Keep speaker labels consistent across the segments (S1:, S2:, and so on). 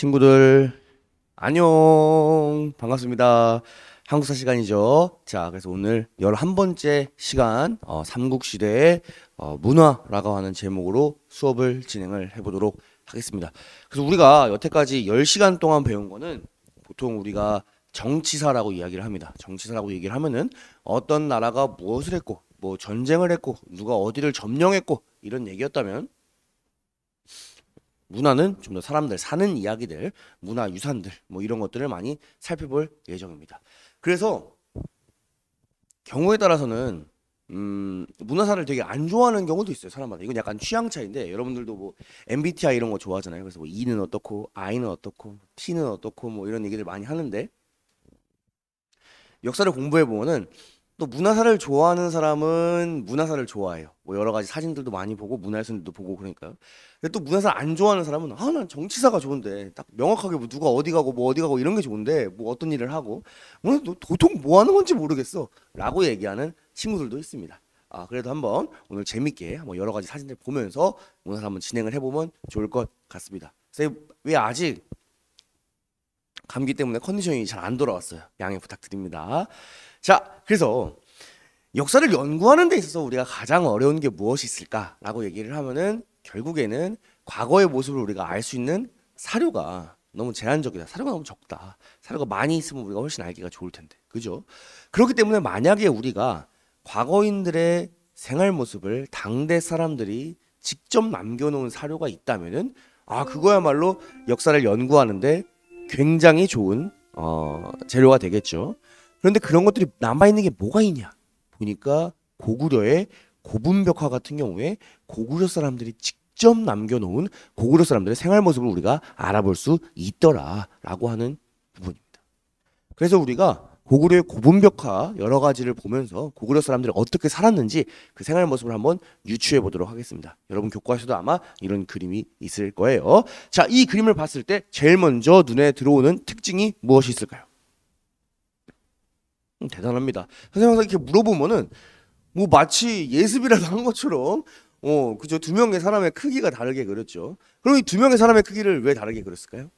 S1: 친구들 안녕 반갑습니다. 한국사 시간이죠. 자, 그래서 오늘 11번째 시간 삼국시대의 문화라고 하는 제목으로 수업을 진행을 해보도록 하겠습니다. 그래서 우리가 여태까지 10시간 동안 배운 거는 보통 우리가 정치사라고 이야기를 합니다. 정치사라고 얘기를 하면은 어떤 나라가 무엇을 했고 뭐 전쟁을 했고 누가 어디를 점령했고 이런 얘기였다면, 문화는 좀 더 사람들 사는 이야기들, 문화 유산들 뭐 이런 것들을 많이 살펴볼 예정입니다. 그래서 경우에 따라서는 문화사를 되게 안 좋아하는 경우도 있어요, 사람마다. 이건 약간 취향 차이인데, 여러분들도 뭐 MBTI 이런 거 좋아하잖아요. 그래서 뭐 E는 어떻고 I는 어떻고 T는 어떻고 뭐 이런 얘기를 많이 하는데, 역사를 공부해 보면은 또 문화사를 좋아하는 사람은 문화사를 좋아해요. 뭐 여러 가지 사진들도 많이 보고 문화유산들도 보고 그러니까요. 근데 또 문화사 안 좋아하는 사람은 난 정치사가 좋은데, 딱 명확하게 뭐 누가 어디 가고 뭐 어디 가고 이런 게 좋은데 뭐 어떤 일을 하고 오늘 도통 뭐 하는 건지 모르겠어라고 얘기하는 친구들도 있습니다. 그래도 한번 오늘 재밌게 한번 여러 가지 사진들 보면서 문화사 한번 진행을 해보면 좋을 것 같습니다. 선생님, 왜 아직 감기 때문에 컨디션이 잘 안 돌아왔어요. 양해 부탁드립니다. 자, 그래서 역사를 연구하는 데 있어서 우리가 가장 어려운 게 무엇이 있을까라고 얘기를 하면은, 결국에는 과거의 모습을 우리가 알 수 있는 사료가 너무 제한적이다. 사료가 너무 적다. 사료가 많이 있으면 우리가 훨씬 알기가 좋을 텐데. 그죠? 그렇기 때문에 만약에 우리가 과거인들의 생활 모습을 당대 사람들이 직접 남겨놓은 사료가 있다면은, 그거야말로 역사를 연구하는데 굉장히 좋은 재료가 되겠죠. 그런데 그런 것들이 남아있는 게 뭐가 있냐 보니까, 고구려의 고분벽화 같은 경우에 고구려 사람들이 직접 남겨놓은 고구려 사람들의 생활 모습을 우리가 알아볼 수 있더라라고 하는 부분입니다. 그래서 우리가 고구려의 고분벽화 여러 가지를 보면서 고구려 사람들이 어떻게 살았는지 그 생활 모습을 한번 유추해 보도록 하겠습니다. 여러분 교과서도 아마 이런 그림이 있을 거예요. 자, 이 그림을 봤을 때 제일 먼저 눈에 들어오는 특징이 무엇이 있을까요? 대단합니다. 선생님한테 이렇게 물어보면은 뭐 마치 예습이라도 한 것처럼, 그죠? 두 명의 사람의 크기가 다르게 그렸죠. 그럼 이 두 명의 사람의 크기를 왜 다르게 그렸을까요?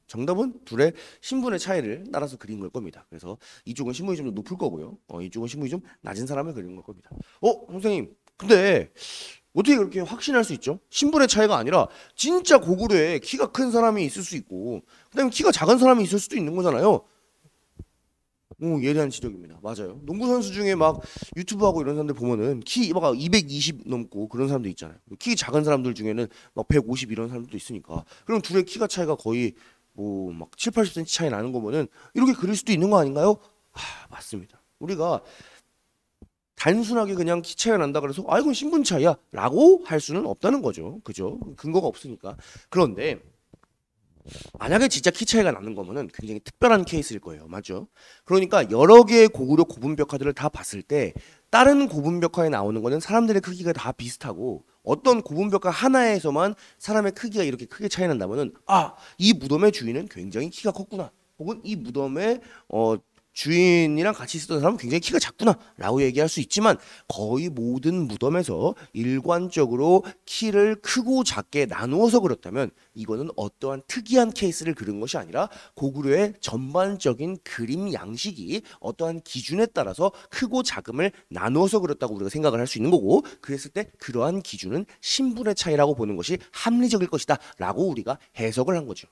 S1: 정답은 둘의 신분의 차이를 따라서 그린 걸 겁니다. 그래서 이쪽은 신분이 좀 높을 거고요. 이쪽은 신분이 좀 낮은 사람을 그리는 걸 겁니다. 선생님, 근데 어떻게 그렇게 확신할 수 있죠? 신분의 차이가 아니라 진짜 고구려에 키가 큰 사람이 있을 수 있고, 그다음에 키가 작은 사람이 있을 수도 있는 거잖아요. 예리한 지적입니다. 맞아요. 농구 선수 중에 막 유튜브 하고 이런 사람들 보면은 키 막 220 넘고 그런 사람도 있잖아요. 키 작은 사람들 중에는 막 150 이런 사람들도 있으니까. 그럼 둘의 키가 차이가 거의 뭐 막 7, 80cm 차이 나는 거면은 이렇게 그릴 수도 있는 거 아닌가요? 맞습니다. 우리가 단순하게 그냥 키 차이가 난다 그래서 이건 신분 차이야라고 할 수는 없다는 거죠. 그죠? 근거가 없으니까. 그런데 만약에 진짜 키 차이가 나는 거면은 굉장히 특별한 케이스일 거예요. 맞죠? 그러니까 여러 개의 고구려 고분벽화들을 다 봤을 때 다른 고분벽화에 나오는 거는 사람들의 크기가 다 비슷하고, 어떤 고분벽화 하나에서만 사람의 크기가 이렇게 크게 차이 난다면은 이 무덤의 주인은 굉장히 키가 컸구나. 혹은 이 무덤의 주인이랑 같이 있었던 사람은 굉장히 키가 작구나라고 얘기할 수 있지만, 거의 모든 무덤에서 일관적으로 키를 크고 작게 나누어서 그렸다면 이거는 어떠한 특이한 케이스를 그린 것이 아니라 고구려의 전반적인 그림 양식이 어떠한 기준에 따라서 크고 작음을 나누어서 그렸다고 우리가 생각을 할 수 있는 거고, 그랬을 때 그러한 기준은 신분의 차이라고 보는 것이 합리적일 것이다 라고 우리가 해석을 한 거죠.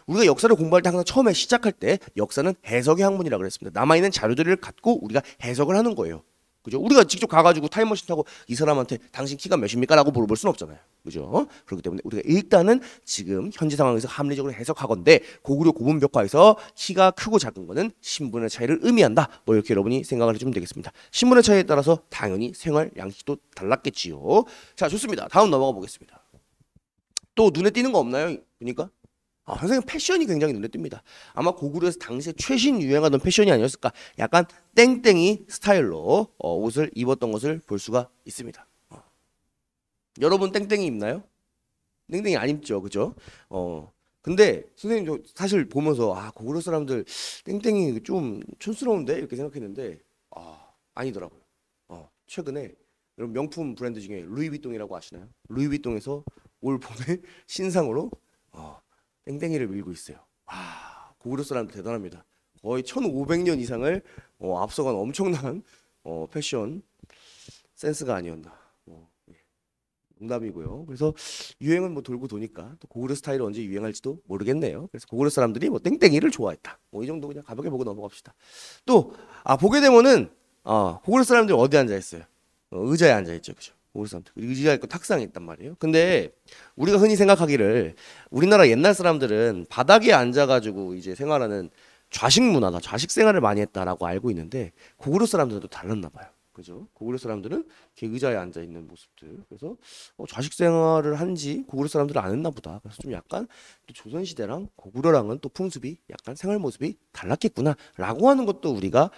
S1: 우리가 역사를 공부할 때 항상 처음에 시작할 때 역사는 해석의 학문이라고 그랬습니다. 남아있는 자료들을 갖고 우리가 해석을 하는 거예요. 그죠? 우리가 직접 가가지고 타임머신 타고 이 사람한테 당신 키가 몇입니까? 라고 물어볼 수는 없잖아요. 그죠? 그렇기 때문에 우리가 일단은 지금 현재 상황에서 합리적으로 해석하건대, 고구려 고분벽화에서 키가 크고 작은 거는 신분의 차이를 의미한다. 뭐 이렇게 여러분이 생각을 해주면 되겠습니다. 신분의 차이에 따라서 당연히 생활 양식도 달랐겠지요. 자, 좋습니다. 다음 넘어가 보겠습니다. 또 눈에 띄는 거 없나요? 보니까 선생님, 패션이 굉장히 눈에 띕니다. 아마 고구려에서 당시에 최신 유행하던 패션이 아니었을까. 약간 땡땡이 스타일로 옷을 입었던 것을 볼 수가 있습니다. 여러분 땡땡이 입나요? 땡땡이 안 입죠, 그죠? 근데 선생님, 저 사실 보면서 고구려 사람들 땡땡이 좀 촌스러운데 이렇게 생각했는데 아니더라고요. 최근에 여러분 명품 브랜드 중에 루이비통이라고 아시나요? 루이비통에서 올 봄에 신상으로 땡땡이를 밀고 있어요. 와, 고구려 사람들 대단합니다. 거의 1500년 이상을 앞서간 엄청난 패션 센스가 아니었나. 예, 농담이고요. 그래서 유행은 뭐 돌고 도니까 또 고구려 스타일이 언제 유행할지도 모르겠네요. 그래서 고구려 사람들이 뭐 땡땡이를 좋아했다. 뭐 이 정도 그냥 가볍게 보고 넘어갑시다. 또 보게 되면은 고구려 사람들이 어디 앉아 있어요? 의자에 앉아 있죠, 그죠? 고구려 사람들 의자가 있고 탁상이 있단 말이에요. 근데 우리가 흔히 생각하기를 우리나라 옛날 사람들은 바닥에 앉아가지고 이제 생활하는 좌식 문화다, 좌식 생활을 많이 했다라고 알고 있는데 고구려 사람들도 달랐나 봐요. 그죠? 고구려 사람들은 이렇게 의자에 앉아 있는 모습들. 그래서 좌식 생활을 한지 고구려 사람들은 안 했나 보다. 그래서 좀 약간 또 조선 시대랑 고구려랑은 또 풍습이 약간 생활 모습이 달랐겠구나라고 하는 것도 우리가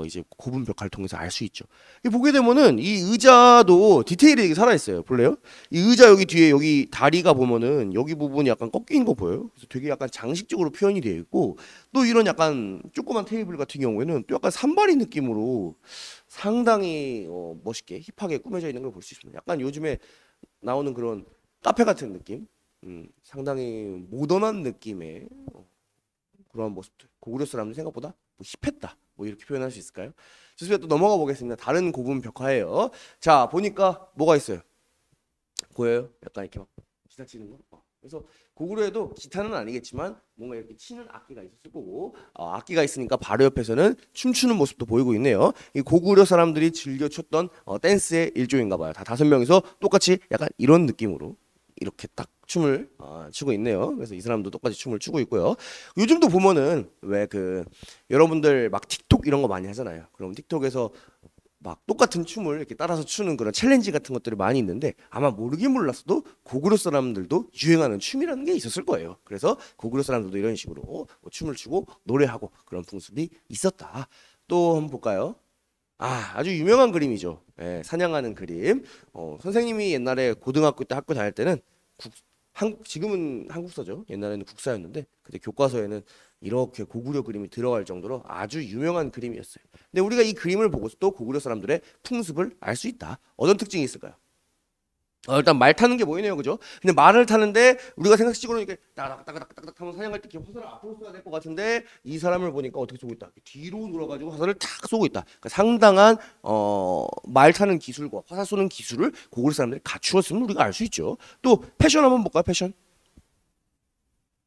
S1: 이제 고분 벽화를 통해서 알 수 있죠. 이 보게 되면은 이 의자도 디테일이 되게 살아 있어요. 볼래요? 이 의자 여기 뒤에 여기 다리가 보면은 여기 부분이 약간 꺾인 거 보여요. 그래서 되게 약간 장식적으로 표현이 되어 있고 또 이런 약간 조그만 테이블 같은 경우에는 또 약간 산발이 느낌으로 상당히 멋있게 힙하게 꾸며져 있는 걸 볼 수 있습니다. 약간 요즘에 나오는 그런 카페 같은 느낌, 상당히 모던한 느낌의 그런 모습들. 고구려 사람들 생각보다 뭐 힙했다. 뭐 이렇게 표현할 수 있을까요? 좋습니다. 또 넘어가 보겠습니다. 다른 고분 벽화예요. 자, 보니까 뭐가 있어요? 보여요? 약간 이렇게 막 기타 치는 거. 그래서 고구려에도 기타는 아니겠지만 뭔가 이렇게 치는 악기가 있었을 거고 악기가 있으니까 바로 옆에서는 춤추는 모습도 보이고 있네요. 이 고구려 사람들이 즐겨 췄던 댄스의 일종인가 봐요. 다 5명이서 똑같이 약간 이런 느낌으로 이렇게 딱 춤을 추고 있네요. 그래서 이 사람도 똑같이 춤을 추고 있고요. 요즘도 보면은 왜 여러분들 막 틱톡 이런 거 많이 하잖아요. 그럼 틱톡에서 막 똑같은 춤을 이렇게 따라서 추는 그런 챌린지 같은 것들이 많이 있는데 아마 모르긴 몰랐어도 고구려 사람들도 유행하는 춤이라는 게 있었을 거예요. 그래서 고구려 사람들도 이런 식으로 춤을 추고 노래하고 그런 풍습이 있었다. 또 한번 볼까요? 아주 유명한 그림이죠. 예, 사냥하는 그림. 선생님이 옛날에 고등학교 때 학교 다닐 때는 지금은 한국사죠. 옛날에는 국사였는데 그때 교과서에는 이렇게 고구려 그림이 들어갈 정도로 아주 유명한 그림이었어요. 근데 우리가 이 그림을 보고서도 고구려 사람들의 풍습을 알 수 있다. 어떤 특징이 있을까요? 일단 말 타는 게 보이네요, 그죠? 근데 말을 타는데 우리가 생각식으로 이렇게 따닥따닥따닥따닥 하면 사냥할 때 이렇게 화살을 앞으로 쏘야 될 것 같은데 이 사람을 보니까 어떻게 쏘고 있다? 뒤로 눌러가지고 화살을 탁 쏘고 있다. 그러니까 상당한 말 타는 기술과 화살 쏘는 기술을 고구려 사람들이 갖추었음을 우리가 알 수 있죠. 또 패션 한번 볼까요? 패션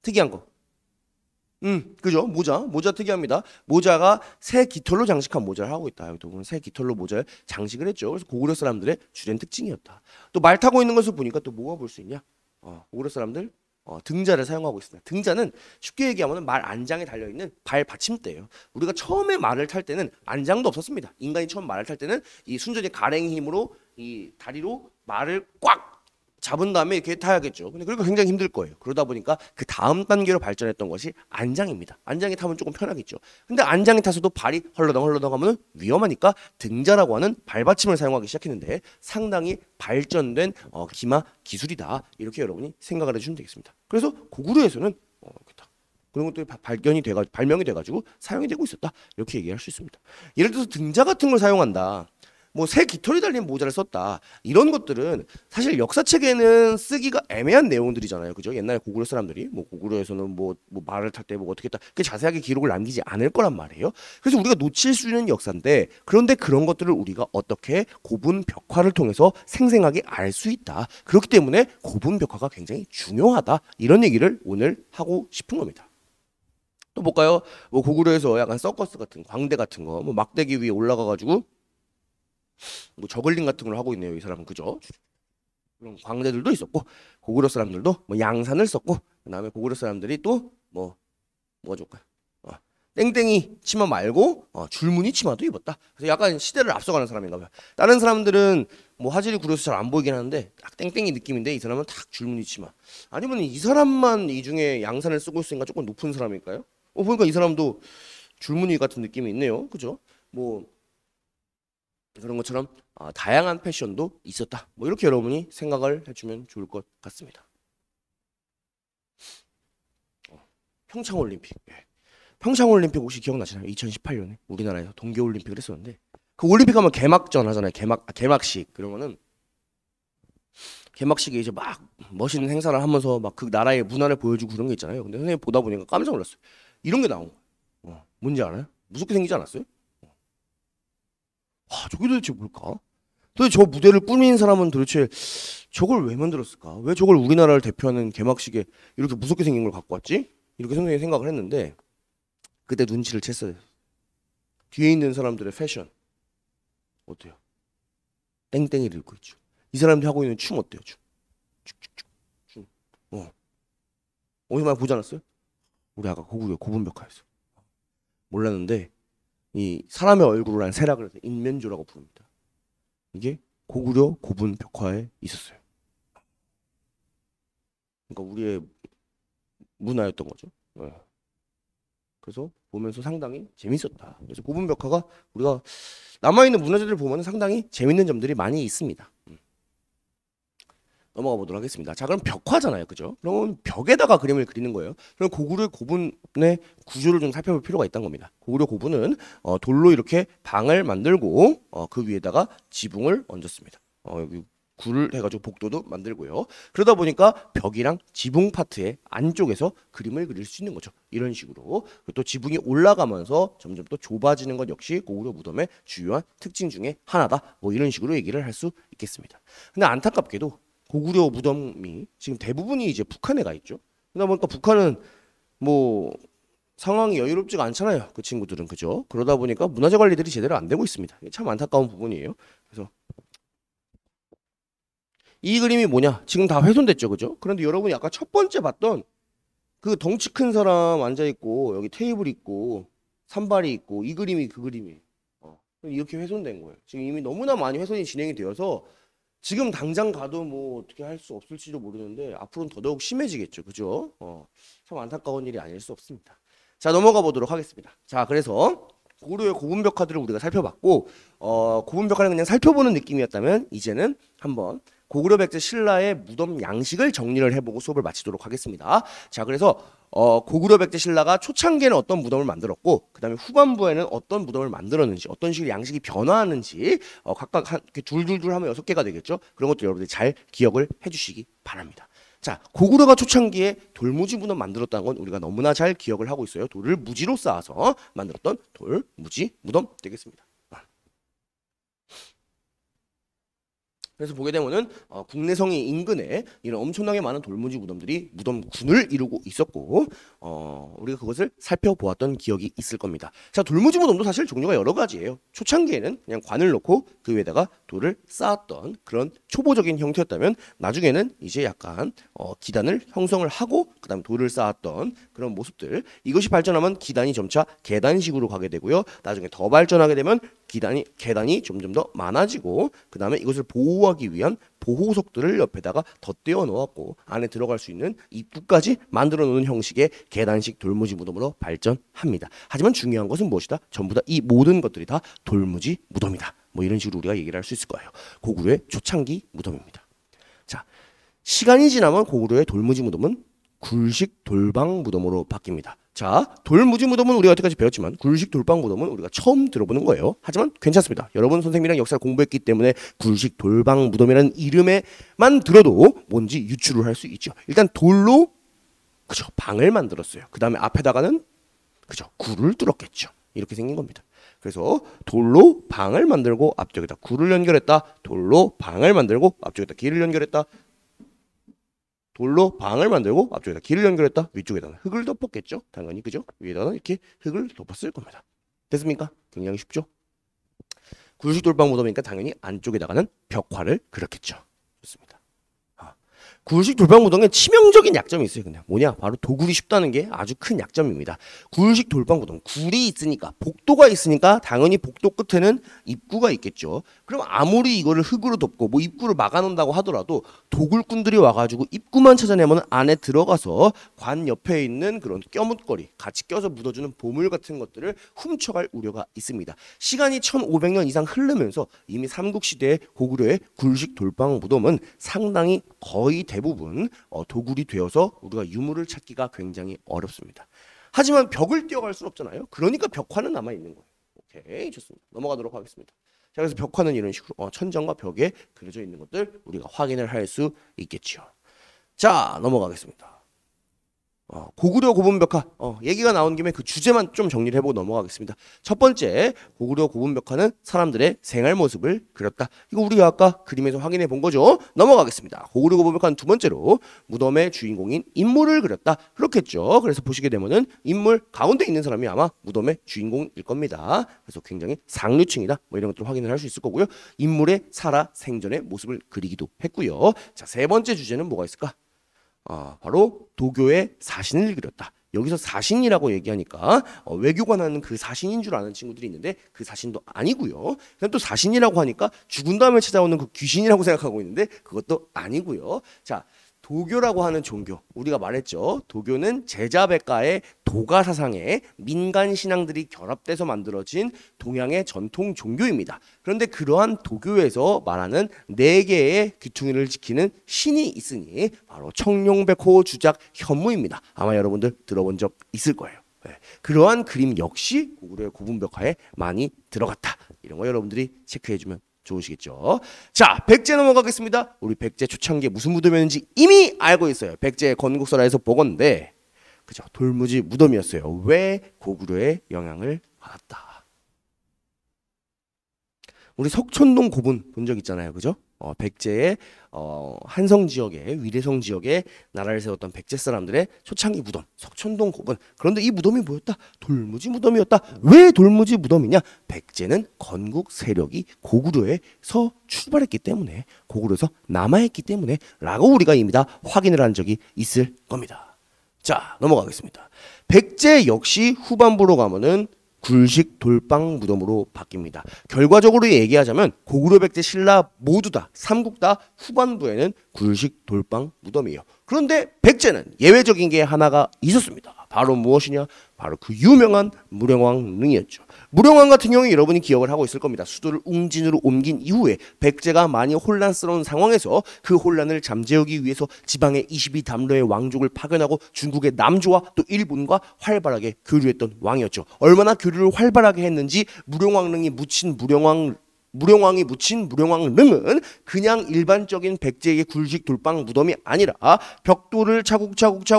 S1: 특이한 거. 그죠? 모자 특이합니다. 모자가 새 깃털로 장식한 모자를 하고 있다. 여기 보면 새 깃털로 모자를 장식을 했죠. 그래서 고구려 사람들의 주된 특징이었다. 또 말 타고 있는 것을 보니까 또 뭐가 볼 수 있냐? 고구려 사람들 등자를 사용하고 있습니다. 등자는 쉽게 얘기하면 말 안장에 달려 있는 발 받침대예요. 우리가 처음에 말을 탈 때는 안장도 없었습니다. 인간이 처음 말을 탈 때는 이 순전히 가랭이 힘으로 이 다리로 말을 꽉 잡은 다음에 이렇게 타야겠죠. 근데 그러니까 굉장히 힘들 거예요. 그러다 보니까 그 다음 단계로 발전했던 것이 안장입니다. 안장에 타면 조금 편하겠죠. 근데 안장에 타서도 발이 헐렁헐렁 하면 위험하니까 등자라고 하는 발받침을 사용하기 시작했는데 상당히 발전된 기마 기술이다. 이렇게 여러분이 생각을 해주시면 되겠습니다. 그래서 고구려에서는 그런 것들이 발명이 돼가지고 사용이 되고 있었다. 이렇게 얘기할 수 있습니다. 예를 들어서 등자 같은 걸 사용한다. 뭐 새 깃털이 달린 모자를 썼다. 이런 것들은 사실 역사책에는 쓰기가 애매한 내용들이잖아요. 그죠? 옛날 고구려 사람들이 뭐 고구려에서는 뭐 말을 탈 때 뭐 어떻게 했다. 그 자세하게 기록을 남기지 않을 거란 말이에요. 그래서 우리가 놓칠 수 있는 역사인데 그런데 그런 것들을 우리가 어떻게 고분 벽화를 통해서 생생하게 알 수 있다. 그렇기 때문에 고분 벽화가 굉장히 중요하다. 이런 얘기를 오늘 하고 싶은 겁니다. 또 볼까요? 뭐 고구려에서 약간 서커스 같은 광대 같은 거, 뭐 막대기 위에 올라가 가지고 뭐 저글링 같은 걸 하고 있네요. 이 사람은 그죠? 그런 광대들도 있었고 고구려 사람들도 뭐 양산을 썼고 그다음에 고구려 사람들이 또 뭐가 좋을까요? 땡땡이 치마 말고 줄무늬 치마도 입었다. 그래서 약간 시대를 앞서가는 사람인가 봐요. 다른 사람들은 뭐 화질이 구려서 잘 안 보이긴 하는데 딱 땡땡이 느낌인데 이 사람은 딱 줄무늬 치마. 아니면 이 사람만 이 중에 양산을 쓰고 있으니까 조금 높은 사람일까요? 보니까 이 사람도 줄무늬 같은 느낌이 있네요. 그죠? 뭐 그런 것처럼 다양한 패션도 있었다. 뭐 이렇게 여러분이 생각을 해주면 좋을 것 같습니다. 평창올림픽. 평창올림픽 혹시 기억나시나요? 2018년에 우리나라에서 동계올림픽을 했었는데 그 올림픽 하면 개막전 하잖아요. 개막식. 그러면은 개막식에 이제 막 멋있는 행사를 하면서 막 그 나라의 문화를 보여주고 그런 게 있잖아요. 근데 선생님 보다 보니까 깜짝 놀랐어요. 이런 게 나온 거예요. 뭔지 알아요? 무섭게 생기지 않았어요? 와, 저게 도대체 뭘까? 도대체 저 무대를 꾸민 사람은 도대체 저걸 왜 만들었을까? 왜 저걸 우리나라를 대표하는 개막식에 이렇게 무섭게 생긴 걸 갖고 왔지? 이렇게 선생님이 생각을 했는데 그때 눈치를 챘어요. 뒤에 있는 사람들의 패션 어때요? 땡땡이를 입고 있죠. 이 사람들이 하고 있는 춤 어때요? 춤. 쭉쭉쭉 춤. 어디서 많이 보지 않았어요? 우리 아까 고구려 고분벽화였어. 몰랐는데 이 사람의 얼굴을 한 세락을 해서 인면조라고 부릅니다. 이게 고구려 고분벽화에 있었어요. 그러니까 우리의 문화였던 거죠. 네. 그래서 보면서 상당히 재밌었다. 그래서 고분벽화가 우리가 남아있는 문화재들을 보면 상당히 재밌는 점들이 많이 있습니다. 넘어가 보도록 하겠습니다. 자, 그럼 벽화잖아요, 그죠? 그러면 벽에다가 그림을 그리는 거예요. 그럼 고구려 고분의 구조를 좀 살펴볼 필요가 있다는 겁니다. 고구려 고분은 돌로 이렇게 방을 만들고 그 위에다가 지붕을 얹었습니다. 여기 굴을 해가지고 복도도 만들고요. 그러다 보니까 벽이랑 지붕 파트의 안쪽에서 그림을 그릴 수 있는 거죠. 이런 식으로. 또 지붕이 올라가면서 점점 또 좁아지는 것 역시 고구려 무덤의 주요한 특징 중에 하나다. 뭐 이런 식으로 얘기를 할 수 있겠습니다. 근데 안타깝게도 고구려 무덤이 지금 대부분이 이제 북한에 가 있죠. 그러다 보니까 북한은 뭐 상황이 여유롭지가 않잖아요. 그 친구들은 그죠? 그러다 보니까 문화재 관리들이 제대로 안 되고 있습니다. 참 안타까운 부분이에요. 그래서 이 그림이 뭐냐? 지금 다 훼손됐죠, 그죠? 그런데 여러분이 아까 첫 번째 봤던 그 덩치 큰 사람 앉아 있고 여기 테이블 있고 산발이 있고 이 그림이 그 그림이에요. 이렇게 훼손된 거예요. 지금 이미 너무나 많이 훼손이 진행이 되어서 지금 당장 가도 뭐 어떻게 할 수 없을지도 모르는데 앞으로는 더더욱 심해지겠죠, 그죠? 참 안타까운 일이 아닐 수 없습니다. 자, 넘어가 보도록 하겠습니다. 자, 그래서 고구려의 고분벽화들을 우리가 살펴봤고 고분벽화는 그냥 살펴보는 느낌이었다면 이제는 한번 고구려 백제 신라의 무덤 양식을 정리를 해보고 수업을 마치도록 하겠습니다. 자, 그래서 고구려 백제 신라가 초창기에는 어떤 무덤을 만들었고 그 다음에 후반부에는 어떤 무덤을 만들었는지 어떤 식으로 양식이 변화하는지 각각 이렇게 둘둘둘 하면 6개가 되겠죠. 그런 것들 여러분들이 잘 기억을 해주시기 바랍니다. 자, 고구려가 초창기에 돌무지 무덤 만들었다는 건 우리가 너무나 잘 기억을 하고 있어요. 돌을 무지로 쌓아서 만들었던 돌무지 무덤 되겠습니다. 그래서 보게 되면은 국내성이 인근에 이런 엄청나게 많은 돌무지 무덤들이 무덤군을 이루고 있었고 우리가 그것을 살펴보았던 기억이 있을 겁니다. 자, 돌무지 무덤도 사실 종류가 여러 가지예요. 초창기에는 그냥 관을 놓고 그 위에다가 돌을 쌓았던 그런 초보적인 형태였다면 나중에는 이제 약간 기단을 형성을 하고 그다음에 돌을 쌓았던 그런 모습들, 이것이 발전하면 기단이 점차 계단식으로 가게 되고요. 나중에 더 발전하게 되면 계단이 점점 더 많아지고 그 다음에 이것을 보호하기 위한 보호석들을 옆에다가 덧대어 놓았고 안에 들어갈 수 있는 입구까지 만들어 놓는 형식의 계단식 돌무지 무덤으로 발전합니다. 하지만 중요한 것은 무엇이다? 전부 다 이 모든 것들이 다 돌무지 무덤이다. 뭐 이런 식으로 우리가 얘기를 할 수 있을 거예요. 고구려의 초창기 무덤입니다. 자, 시간이 지나면 고구려의 돌무지 무덤은 굴식 돌방 무덤으로 바뀝니다. 자, 돌무지 무덤은 우리가 여태까지 배웠지만 굴식 돌방 무덤은 우리가 처음 들어보는 거예요. 하지만 괜찮습니다. 여러분 선생님이랑 역사를 공부했기 때문에 굴식 돌방 무덤이라는 이름에만 들어도 뭔지 유추를 할 수 있죠. 일단 돌로 그죠, 방을 만들었어요. 그 다음에 앞에다가는 그죠, 굴을 뚫었겠죠. 이렇게 생긴 겁니다. 그래서 돌로 방을 만들고 앞쪽에다 굴을 연결했다. 돌로 방을 만들고 앞쪽에다 길을 연결했다. 돌로 방을 만들고 앞쪽에다 길을 연결했다. 위쪽에다는 흙을 덮었겠죠. 당연히 그죠. 위에다는 이렇게 흙을 덮었을 겁니다. 됐습니까? 굉장히 쉽죠. 굴식 돌방 무덤이니까 당연히 안쪽에다가는 벽화를 그렸겠죠. 좋습니다. 굴식 돌방 무덤에 치명적인 약점이 있어요. 그냥 뭐냐? 바로 도굴이 쉽다는 게 아주 큰 약점입니다. 굴식 돌방 무덤, 굴이 있으니까, 복도가 있으니까 당연히 복도 끝에는 입구가 있겠죠. 그럼 아무리 이거를 흙으로 덮고 뭐 입구를 막아놓는다고 하더라도 도굴꾼들이 와가지고 입구만 찾아내면 안에 들어가서 관 옆에 있는 그런 껴묻거리, 같이 껴서 묻어주는 보물 같은 것들을 훔쳐갈 우려가 있습니다. 시간이 1500년 이상 흐르면서 이미 삼국시대의 고구려의 굴식 돌방 무덤은 상당히 거의 대부분 도굴이 되어서 우리가 유물을 찾기가 굉장히 어렵습니다. 하지만 벽을 뛰어갈 수는 없잖아요. 그러니까 벽화는 남아있는 거예요. 오케이, 좋습니다. 넘어가도록 하겠습니다. 자, 그래서 벽화는 이런 식으로 천장과 벽에 그려져 있는 것들 우리가 확인을 할 수 있겠죠. 자, 넘어가겠습니다. 고구려 고분벽화 얘기가 나온 김에 그 주제만 좀 정리를 해보고 넘어가겠습니다. 첫 번째, 고구려 고분벽화는 사람들의 생활 모습을 그렸다. 이거 우리가 아까 그림에서 확인해 본 거죠. 넘어가겠습니다. 고구려 고분벽화는 두 번째로 무덤의 주인공인 인물을 그렸다. 그렇겠죠. 그래서 보시게 되면은 인물 가운데 있는 사람이 아마 무덤의 주인공일 겁니다. 그래서 굉장히 상류층이다 뭐 이런 것들 확인을 할 수 있을 거고요. 인물의 살아 생전의 모습을 그리기도 했고요. 자, 세 번째 주제는 뭐가 있을까? 바로 도교의 사신을 그렸다. 여기서 사신이라고 얘기하니까 외교관하는 그 사신인 줄 아는 친구들이 있는데 그 사신도 아니고요. 그냥 또 사신이라고 하니까 죽은 다음에 찾아오는 그 귀신이라고 생각하고 있는데 그것도 아니고요. 자, 도교라고 하는 종교, 우리가 말했죠. 도교는 제자백가의 도가 사상에 민간 신앙들이 결합돼서 만들어진 동양의 전통 종교입니다. 그런데 그러한 도교에서 말하는 네 개의 귀퉁이를 지키는 신이 있으니 바로 청룡백호 주작 현무입니다. 아마 여러분들 들어본 적 있을 거예요. 네. 그러한 그림 역시 고구려의 고분벽화에 많이 들어갔다. 이런 거 여러분들이 체크해주면 좋으시겠죠. 자, 백제 넘어가겠습니다. 우리 백제 초창기에 무슨 무덤이었는지 이미 알고 있어요. 백제 건국설화에서 보건데 그죠? 돌무지 무덤이었어요. 왜? 고구려의 영향을 받았다. 우리 석촌동 고분 본 적 있잖아요. 그죠? 백제의 한성 지역에 위례성 지역에 나라를 세웠던 백제 사람들의 초창기 무덤 석촌동 고분. 그런데 이 무덤이 뭐였다? 돌무지 무덤이었다. 왜 돌무지 무덤이냐? 백제는 건국 세력이 고구려에서 출발했기 때문에 고구려에서 남아있기 때문에 라고 우리가 이미 다 확인을 한 적이 있을 겁니다. 자, 넘어가겠습니다. 백제 역시 후반부로 가면은 굴식 돌방 무덤으로 바뀝니다. 결과적으로 얘기하자면 고구려 백제 신라 모두 다 삼국 다 후반부에는 굴식 돌방 무덤이에요. 그런데 백제는 예외적인 게 하나가 있었습니다. 바로 무엇이냐? 바로 그 유명한 무령왕 능이었죠. 무령왕 같은 경우에 여러분이 기억을 하고 있을 겁니다. 수도를 웅진으로 옮긴 이후에 백제가 많이 혼란스러운 상황에서 그 혼란을 잠재우기 위해서 지방의 22담로의 왕족을 파견하고 중국의 남조와 또 일본과 활발하게 교류했던 왕이었죠. 얼마나 교류를 활발하게 했는지 무령왕릉이 묻힌 무령왕이 묻힌 무령왕릉은 그냥 일반적인 백제의 굴식 돌방 무덤이 아니라 벽돌을 차곡차곡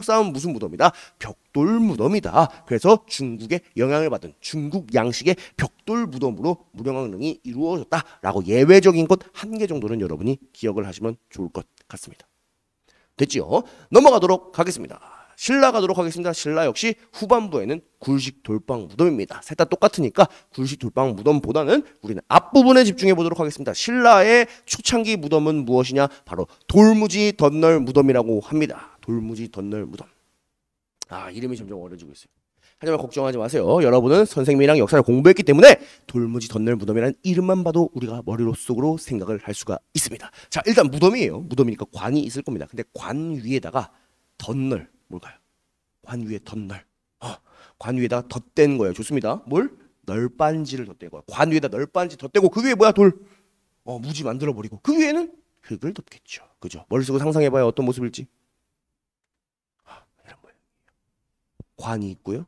S1: 쌓은 무슨 무덤이다? 벽돌 무덤이다. 그래서 중국의 영향을 받은 중국 양식의 벽돌 무덤으로 무령왕릉이 이루어졌다라고 예외적인 것 한 개 정도는 여러분이 기억을 하시면 좋을 것 같습니다. 됐지요? 넘어가도록 하겠습니다. 신라 가도록 하겠습니다. 신라 역시 후반부에는 굴식 돌방 무덤입니다. 셋 다 똑같으니까 굴식 돌방 무덤보다는 우리는 앞부분에 집중해 보도록 하겠습니다. 신라의 초창기 무덤은 무엇이냐? 바로 돌무지 덧널 무덤이라고 합니다. 돌무지 덧널 무덤. 이름이 점점 어려지고 있어요. 하지만 걱정하지 마세요. 여러분은 선생님이랑 역사를 공부했기 때문에 돌무지 덧널 무덤이라는 이름만 봐도 우리가 머릿속으로 생각을 할 수가 있습니다. 자, 일단 무덤이에요. 무덤이니까 관이 있을 겁니다. 근데 관 위에다가 덧널 뭘까요? 관 위에 덧널. 관 위에다가 덧댄 거예요. 좋습니다. 뭘? 널빤지를 덧댄 거예요. 관 위에다 널빤지 덧대고 그 위에 뭐야? 돌. 무지 만들어 버리고 그 위에는 흙을 덮겠죠. 그죠? 머릿속으로 상상해봐요. 어떤 모습일지. 이런 거예요. 관이 있고요.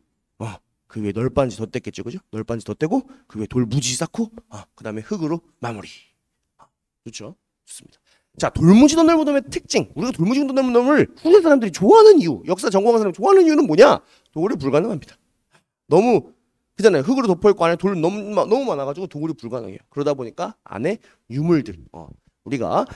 S1: 그 위에 널빤지 덧댔겠죠. 그죠? 널빤지 덧대고 그 위에 돌 무지 쌓고 그 다음에 흙으로 마무리. 좋죠? 좋습니다. 자, 돌무지 덧널 무덤의 특징. 우리가 돌무지 덧널 무덤을 후세 사람들이 좋아하는 이유, 역사 전공한 사람이 좋아하는 이유는 뭐냐? 도굴이 불가능합니다. 너무 그잖아요. 흙으로 덮어있고 안에 돌 너무 많아가지고 도굴이 불가능해요. 그러다 보니까 안에 유물들, 우리가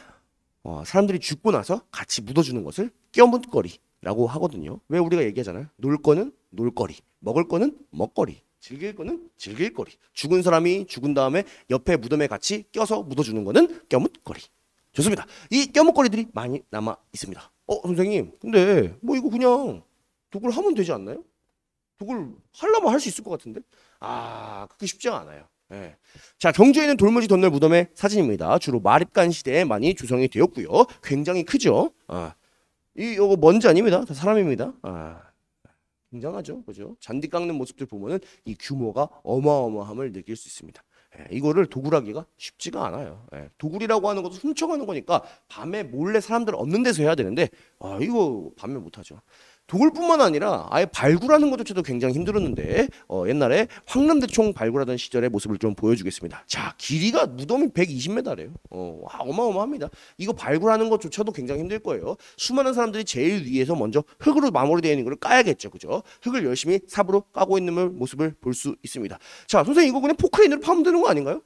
S1: 사람들이 죽고 나서 같이 묻어주는 것을 껴묻거리라고 하거든요. 왜 우리가 얘기하잖아요. 놀 거는 놀거리, 먹을 거는 먹거리, 즐길 거는 즐길 거리. 죽은 사람이 죽은 다음에 옆에 무덤에 같이 껴서 묻어주는 거는 껴묻거리. 좋습니다. 이 껴먹거리들이 많이 남아 있습니다. 선생님, 근데 뭐 이거 그냥 도굴 하면 되지 않나요? 도굴 하려면 할 수 있을 것 같은데? 그게 쉽지가 않아요. 네. 자, 경주에 있는 돌무지 덧널 무덤의 사진입니다. 주로 마립간 시대에 많이 조성이 되었고요. 굉장히 크죠. 이거 먼지 아닙니다. 다 사람입니다. 굉장하죠, 그죠? 잔디 깎는 모습들 보면은 이 규모가 어마어마함을 느낄 수 있습니다. 이거를 도굴하기가 쉽지가 않아요. 도굴이라고 하는 것도 훔쳐가는 거니까 밤에 몰래 사람들 없는 데서 해야 되는데 이거 밤에 못하죠. 돌뿐만 아니라 아예 발굴하는 것조차도 굉장히 힘들었는데 옛날에 황남대총 발굴하던 시절의 모습을 좀 보여주겠습니다. 자, 길이가 무덤이 120m래요. 와, 어마어마합니다. 이거 발굴하는 것조차도 굉장히 힘들 거예요. 수많은 사람들이 제일 위에서 먼저 흙으로 마무리되어 있는 걸 까야겠죠, 그죠? 흙을 열심히 삽으로 까고 있는 모습을 볼 수 있습니다. 자, 선생님 이거 그냥 포크레인으로 파면 되는 거 아닌가요?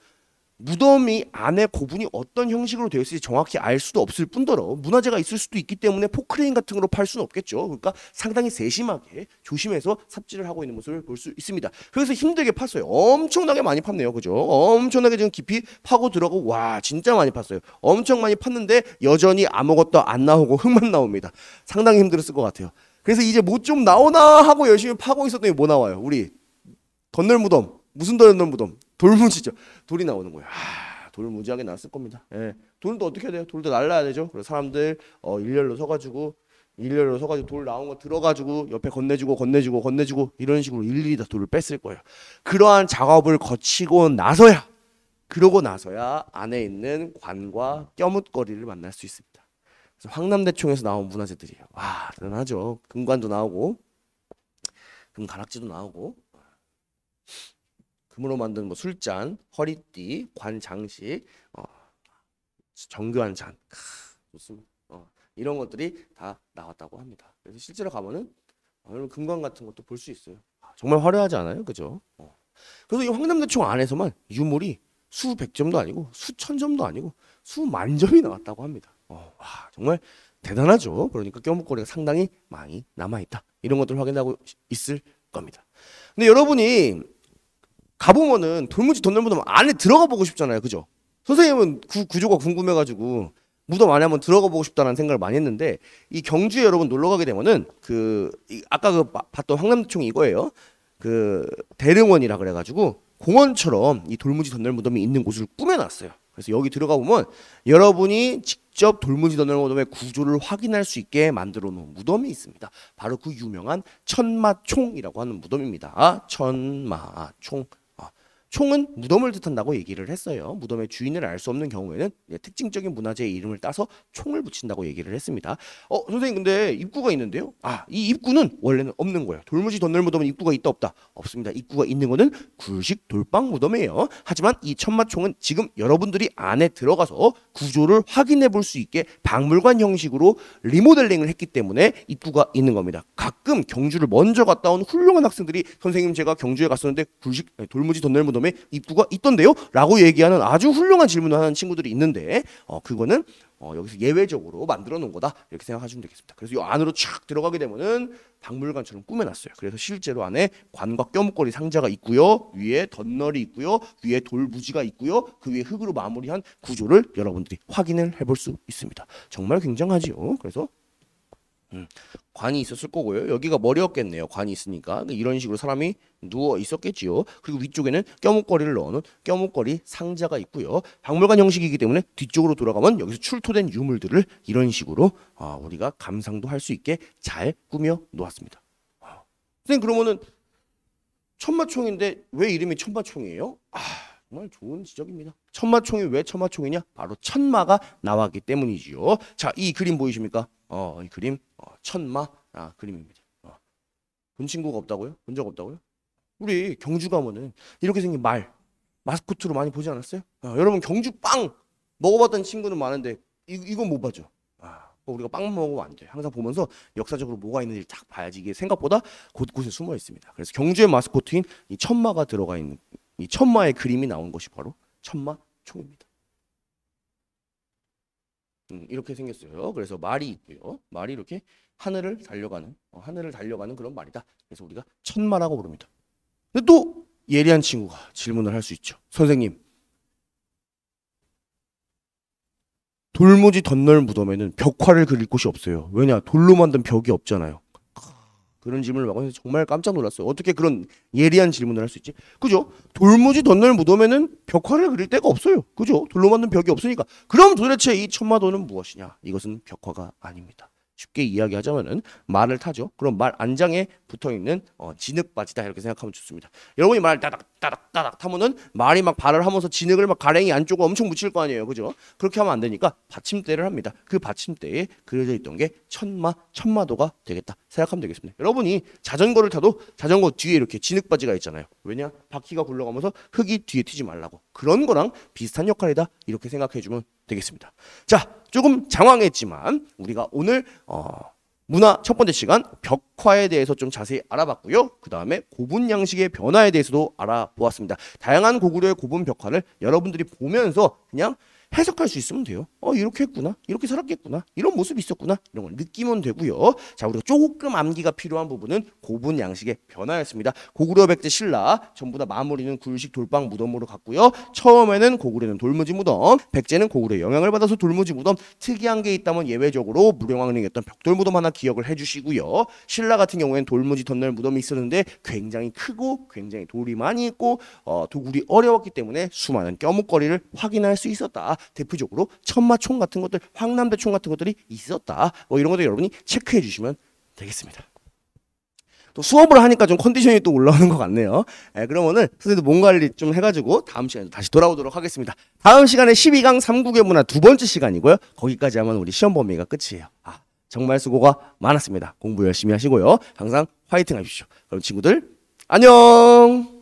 S1: 무덤이 안에 고분이 어떤 형식으로 되어 있을지 정확히 알 수도 없을 뿐더러 문화재가 있을 수도 있기 때문에 포크레인 같은 거로 팔 수는 없겠죠. 그러니까 상당히 세심하게 조심해서 삽질을 하고 있는 모습을 볼 수 있습니다. 그래서 힘들게 팠어요. 엄청나게 많이 팠네요. 그죠? 엄청나게 지금 깊이 파고 들어가고 와 진짜 많이 팠어요. 엄청 많이 팠는데 여전히 아무것도 안 나오고 흙만 나옵니다. 상당히 힘들었을 것 같아요. 그래서 이제 뭐 좀 나오나 하고 열심히 파고 있었더니 뭐 나와요? 우리 덧널 무덤. 무슨 덧널 무덤? 돌무지죠. 돌이 나오는 거예요. 돌 무지하게 났을 겁니다. 예. 돌도 어떻게 해야 돼요? 돌도 날라야 되죠. 그래서 사람들 일렬로 서가지고 돌 나온 거 들어가지고 옆에 건네주고 이런 식으로 일일이 다 돌을 뺐을 거예요. 그러한 작업을 그러고 나서야 안에 있는 관과 껴묻거리를 만날 수 있습니다. 그래서 황남대총에서 나온 문화재들이에요. 와 대단하죠. 금관도 나오고 금가락지도 나오고 금으로 만든 뭐 술잔, 허리띠, 관 장식, 정교한 잔, 좋습니다. 이런 것들이 다 나왔다고 합니다. 그래서 실제로 가면은 이런 금관 같은 것도 볼 수 있어요. 정말 화려하지 않아요, 그죠? 그래서 이 황남대총 안에서만 유물이 수백 점도 아니고 수천 점도 아니고 수만 점이 나왔다고 합니다. 와 정말 대단하죠. 그러니까 껴묵거리가 상당히 많이 남아 있다. 이런 것들을 확인하고 있을 겁니다. 근데 여러분이 가보면은 돌무지 덧널 무덤 안에 들어가 보고 싶잖아요. 그죠? 선생님은 구조가 궁금해가지고 무덤 안에 한번 들어가 보고 싶다는 생각을 많이 했는데 이 경주에 여러분 놀러 가게 되면은 아까 봤던 황남대총이 이거예요. 대릉원이라 그래가지고 공원처럼 이 돌무지 덧널 무덤이 있는 곳을 꾸며놨어요. 그래서 여기 들어가 보면 여러분이 직접 돌무지 덧널 무덤의 구조를 확인할 수 있게 만들어 놓은 무덤이 있습니다. 바로 그 유명한 천마총이라고 하는 무덤입니다. 천마총. 총은 무덤을 뜻한다고 얘기를 했어요. 무덤의 주인을 알 수 없는 경우에는 특징적인 문화재의 이름을 따서 총을 붙인다고 얘기를 했습니다. 선생님 근데 입구가 있는데요. 이 입구는 원래는 없는 거예요. 돌무지 덧널 무덤은 입구가 있다 없다? 없습니다. 입구가 있는 거는 굴식 돌방 무덤이에요. 하지만 이 천마총은 지금 여러분들이 안에 들어가서 구조를 확인해 볼 수 있게 박물관 형식으로 리모델링을 했기 때문에 입구가 있는 겁니다. 가끔 경주를 먼저 갔다 온 훌륭한 학생들이 선생님 제가 경주에 갔었는데 돌무지 덧널 무덤에 입구가 있던데요? 라고 얘기하는 아주 훌륭한 질문을 하는 친구들이 있는데 그거는 여기서 예외적으로 만들어 놓은 거다 이렇게 생각하시면 되겠습니다. 그래서 이 안으로 촥 들어가게 되면은 박물관처럼 꾸며놨어요. 그래서 실제로 안에 관과 껴묵거리 상자가 있고요, 위에 덧널이 있고요, 위에 돌무지가 있고요, 그 위에 흑으로 마무리한 구조를 여러분들이 확인을 해볼 수 있습니다. 정말 굉장하지요. 그래서 관이 있었을 거고요. 여기가 머리였겠네요. 관이 있으니까 이런 식으로 사람이 누워 있었겠지요. 그리고 위쪽에는 껴묵거리를 넣어놓은 껴묵거리 상자가 있고요. 박물관 형식이기 때문에 뒤쪽으로 돌아가면 여기서 출토된 유물들을 이런 식으로 우리가 감상도 할 수 있게 잘 꾸며 놓았습니다. 선생님 그러면은 천마총인데 왜 이름이 천마총이에요? 정말 좋은 지적입니다. 천마총이 왜 천마총이냐? 바로 천마가 나왔기 때문이지요. 자, 이 그림 보이십니까? 이 그림 천마 그림입니다. 본 친구가 없다고요? 본 적 없다고요? 우리 경주 가면은 이렇게 생긴 말 마스코트로 많이 보지 않았어요? 여러분 경주 빵 먹어봤던 친구는 많은데 이건 못 봤죠. 우리가 빵 먹으면 안 돼. 항상 보면서 역사적으로 뭐가 있는지 딱 봐야지. 이게 생각보다 곳곳에 숨어 있습니다. 그래서 경주의 마스코트인 이 천마가 들어가 있는 이 천마의 그림이 나온 것이 바로 천마총입니다. 이렇게 생겼어요. 그래서 말이 있고요. 말이 이렇게 하늘을 달려가는 그런 말이다. 그래서 우리가 천마라고 부릅니다. 근데 또 예리한 친구가 질문을 할 수 있죠. 선생님, 돌무지 덧널 무덤에는 벽화를 그릴 곳이 없어요. 왜냐? 돌로 만든 벽이 없잖아요. 그런 질문을 받고 정말 깜짝 놀랐어요. 어떻게 그런 예리한 질문을 할 수 있지? 그죠? 돌무지 덧널 무덤에는 벽화를 그릴 데가 없어요. 그죠? 돌로 만든 벽이 없으니까. 그럼 도대체 이 천마도는 무엇이냐? 이것은 벽화가 아닙니다. 쉽게 이야기하자면은 말을 타죠. 그럼 말 안장에 붙어 있는 진흙바지다 이렇게 생각하면 좋습니다. 여러분이 말 따닥 타면은 말이 막 발을 하면서 진흙을 막 가랭이 안쪽으로 엄청 묻힐 거 아니에요, 그죠? 그렇게 하면 안 되니까 받침대를 합니다. 그 받침대에 그려져 있던 게 천마도가 되겠다 생각하면 되겠습니다. 여러분이 자전거를 타도 자전거 뒤에 이렇게 진흙바지가 있잖아요. 왜냐? 바퀴가 굴러가면서 흙이 뒤에 튀지 말라고. 그런 거랑 비슷한 역할이다 이렇게 생각해주면 되겠습니다. 자, 조금 장황했지만 우리가 오늘 문화 첫 번째 시간 벽화에 대해서 좀 자세히 알아봤고요. 그 다음에 고분 양식의 변화에 대해서도 알아보았습니다. 다양한 고구려의 고분 벽화를 여러분들이 보면서 그냥 해석할 수 있으면 돼요. 이렇게 했구나, 이렇게 살았겠구나, 이런 모습이 있었구나, 이런 걸 느끼면 되고요. 자, 우리가 조금 암기가 필요한 부분은 고분 양식의 변화였습니다. 고구려 백제 신라 전부 다 마무리는 굴식 돌방 무덤으로 갔고요. 처음에는 고구려는 돌무지 무덤, 백제는 고구려의 영향을 받아서 돌무지 무덤, 특이한 게 있다면 예외적으로 무령왕릉이었던 벽돌 무덤 하나 기억을 해주시고요. 신라 같은 경우에는 돌무지 덧날 무덤이 있었는데 굉장히 크고 굉장히 돌이 많이 있고 도굴이 어려웠기 때문에 수많은 껴묵거리를 확인할 수 있었다. 대표적으로 천마총 같은 것들, 황남대총 같은 것들이 있었다. 뭐 이런 것도 여러분이 체크해 주시면 되겠습니다. 또 수업을 하니까 좀 컨디션이 또 올라오는 것 같네요. 그러면은 선생님도 몸 관리 좀 해가지고 다음 시간에 다시 돌아오도록 하겠습니다. 다음 시간에 12강 3국의 문화 두 번째 시간이고요. 거기까지 하면 우리 시험 범위가 끝이에요. 정말 수고가 많았습니다. 공부 열심히 하시고요. 항상 화이팅 하십시오. 그럼 친구들 안녕.